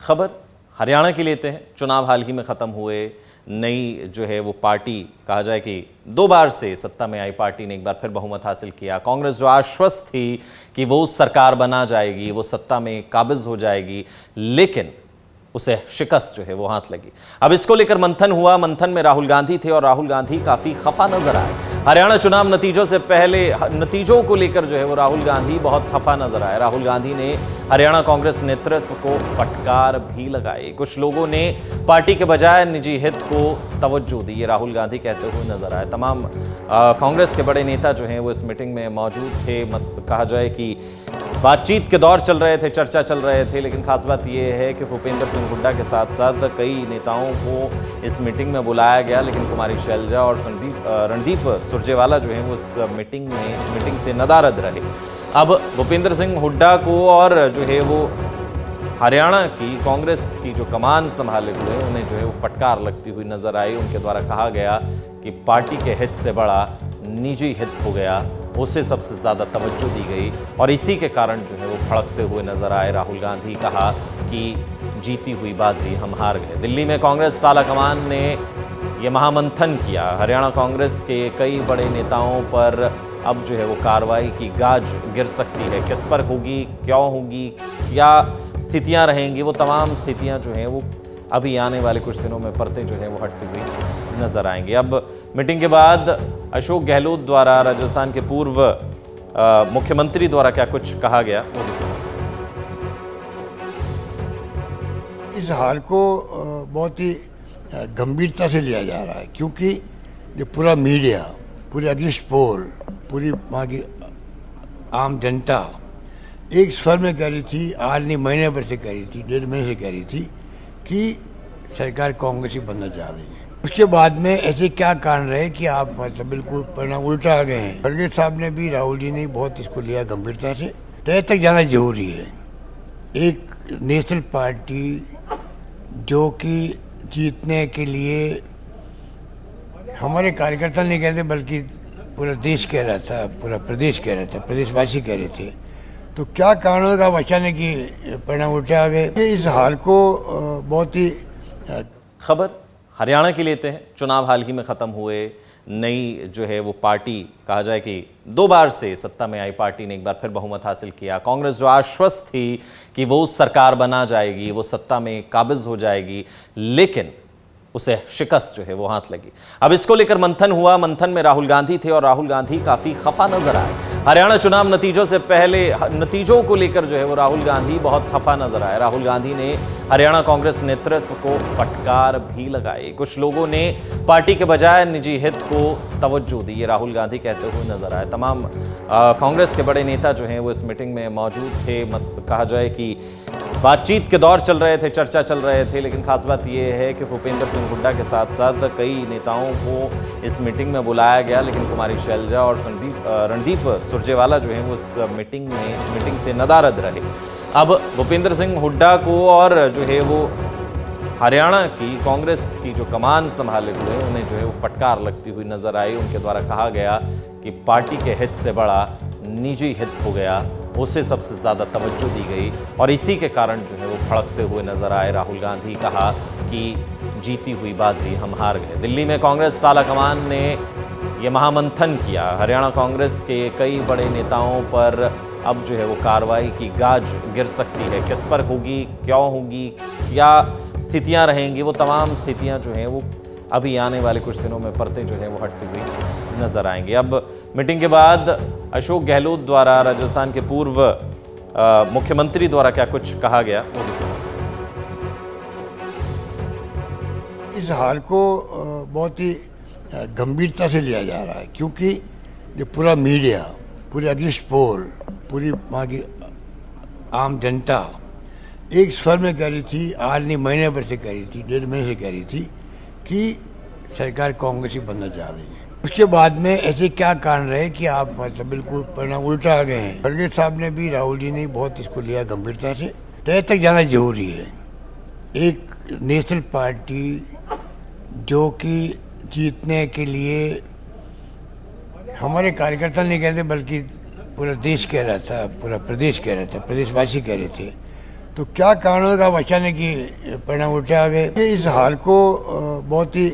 खबर हरियाणा की लेते हैं। चुनाव हाल ही में ख़त्म हुए। नई जो है वो पार्टी, कहा जाए कि 2 बार से सत्ता में आई पार्टी ने एक बार फिर बहुमत हासिल किया। कांग्रेस जो आश्वस्त थी कि वो सरकार बना जाएगी, वो सत्ता में काबिज हो जाएगी, लेकिन उसे शिकस्त जो है वो हाथ लगी। अब इसको लेकर मंथन हुआ। मंथन में राहुल गांधी थे और राहुल गांधी काफ़ी खफा नजर आए। हरियाणा चुनाव नतीजों से पहले नतीजों को लेकर जो है वो राहुल गांधी बहुत खफा नजर आए। राहुल गांधी ने हरियाणा कांग्रेस नेतृत्व को फटकार भी लगाई। कुछ लोगों ने पार्टी के बजाय निजी हित को तवज्जो दी, ये राहुल गांधी कहते हुए नजर आए। तमाम कांग्रेस के बड़े नेता जो हैं वो इस मीटिंग में मौजूद थे। कहा जाए कि बातचीत के दौर चल रहे थे, चर्चा चल रहे थे, लेकिन खास बात यह है कि भूपेंद्र सिंह हुड्डा के साथ साथ कई नेताओं को इस मीटिंग में बुलाया गया, लेकिन कुमारी शैलजा और रणदीप सुरजेवाला जो है वो उस मीटिंग से नदारद रहे। अब भूपेंद्र सिंह हुड्डा को और जो है वो हरियाणा की कांग्रेस की जो कमान संभाले हुए उन्हें जो है वो फटकार लगती हुई नजर आई। उनके द्वारा कहा गया कि पार्टी के हित से बड़ा निजी हित हो गया, उसे सबसे ज़्यादा तवज्जो दी गई और इसी के कारण जो है वो भड़कते हुए नजर आए। राहुल गांधी कहा कि जीती हुई बाजी हम हार गए। दिल्ली में कांग्रेस सालाकमान ने ये महामंथन किया। हरियाणा कांग्रेस के कई बड़े नेताओं पर अब जो है वो कार्रवाई की गाज गिर सकती है। किस पर होगी, क्यों होगी, क्या स्थितियां रहेंगी, वो तमाम स्थितियां जो हैं वो अभी आने वाले कुछ दिनों में परतें जो है वो हटती हुई नजर आएंगी। अब मीटिंग के बाद अशोक गहलोत द्वारा, राजस्थान के पूर्व मुख्यमंत्री द्वारा क्या कुछ कहा गया वो भी सुनो। इस हाल को बहुत ही गंभीरता से लिया जा रहा है, क्योंकि जो पूरा मीडिया, पूरे एग्जिट पोल, पूरी वहाँ की आम जनता एक स्वर में कह रही थी, आज नहीं महीने भर से कह रही थी, 1.5 महीने से कह रही थी कि सरकार कांग्रेस ही बनना चाह रही है। उसके बाद में ऐसे क्या कारण रहे कि आप मतलब बिल्कुल परिणाम उल्टा आ गए हैं। खड़गे साहब ने भी, राहुल जी ने बहुत इसको लिया गंभीरता से। तय तक जाना जरूरी है। एक नेशनल पार्टी जो कि जीतने के लिए हमारे कार्यकर्ता नहीं कहते बल्कि पूरा देश कह रहा था, पूरा प्रदेश कह रहा था, प्रदेशवासी कह रहे थे, तो क्या कारण होगा अब अचानक कि परिणाम उल्टे आ गए। इस हाल को बहुत ही खबर हरियाणा की लेते हैं। चुनाव हाल ही में ख़त्म हुए। नई जो है वो पार्टी, कहा जाए कि 2 बार से सत्ता में आई पार्टी ने एक बार फिर बहुमत हासिल किया। कांग्रेस जो आश्वस्त थी कि वो सरकार बना जाएगी, वो सत्ता में काबिज हो जाएगी, लेकिन उसे शिकस्त जो है वो हाथ लगी। अब इसको लेकर मंथन हुआ। मंथन में राहुल गांधी थे और राहुल गांधी काफ़ी खफा नजर आए। हरियाणा चुनाव नतीजों से पहले नतीजों को लेकर जो है वो राहुल गांधी बहुत खफा नजर आए। राहुल गांधी ने हरियाणा कांग्रेस नेतृत्व को फटकार भी लगाई। कुछ लोगों ने पार्टी के बजाय निजी हित को तवज्जो दी, ये राहुल गांधी कहते हुए नजर आए। तमाम कांग्रेस के बड़े नेता जो हैं वो इस मीटिंग में मौजूद थे। कहा जाए कि बातचीत के दौर चल रहे थे, चर्चा चल रहे थे, लेकिन खास बात यह है कि भूपेंद्र सिंह हुड्डा के साथ साथ कई नेताओं को इस मीटिंग में बुलाया गया, लेकिन कुमारी शैलजा और रणदीप सुरजेवाला जो हैं वो उस मीटिंग से नदारद रहे। अब भूपेंद्र सिंह हुड्डा को और जो है वो हरियाणा की कांग्रेस की जो कमान संभाले हुए उन्हें जो है वो फटकार लगती हुई नजर आई। उनके द्वारा कहा गया कि पार्टी के हित से बड़ा निजी हित हो गया, उसे सबसे ज़्यादा तवज्जो दी गई और इसी के कारण जो है वो भड़कते हुए नजर आए। राहुल गांधी कहा कि जीती हुई बाजी हम हार गए। दिल्ली में कांग्रेस सालाकमान ने ये महामंथन किया। हरियाणा कांग्रेस के कई बड़े नेताओं पर अब जो है वो कार्रवाई की गाज गिर सकती है। किस पर होगी, क्यों होगी, क्या स्थितियां रहेंगी, वो तमाम स्थितियां जो हैं वो अभी आने वाले कुछ दिनों में परतें जो हैं वो हटती हुई नजर आएंगी। अब मीटिंग के बाद अशोक गहलोत द्वारा, राजस्थान के पूर्व मुख्यमंत्री द्वारा क्या कुछ कहा गया वो भी सुनो। इस हाल को बहुत ही गंभीरता से लिया जा रहा है, क्योंकि जो पूरा मीडिया, पूरे एग्जिट पोल, पूरी वहाँ की आम जनता एक स्वर में कह रही थी, आज नहीं महीने भर से कह रही थी, 1.5 महीने से कह रही थी कि सरकार कांग्रेस ही बनना चाह रही है। उसके बाद में ऐसे क्या कारण रहे कि आप मतलब बिल्कुल परिणाम उल्टा आ गए हैं। खड़गे साहब ने भी, राहुल जी ने बहुत इसको लिया गंभीरता से। तय तक जाना जरूरी है। एक नेशनल पार्टी जो कि जीतने के लिए हमारे कार्यकर्ता नहीं कहते बल्कि पूरा देश कह रहा था, पूरा प्रदेश कह रहा था, प्रदेशवासी कह रहे थे, तो क्या कारण होगा, अब अचानक ही परिणाम उठे आ गए। इस हार को बहुत ही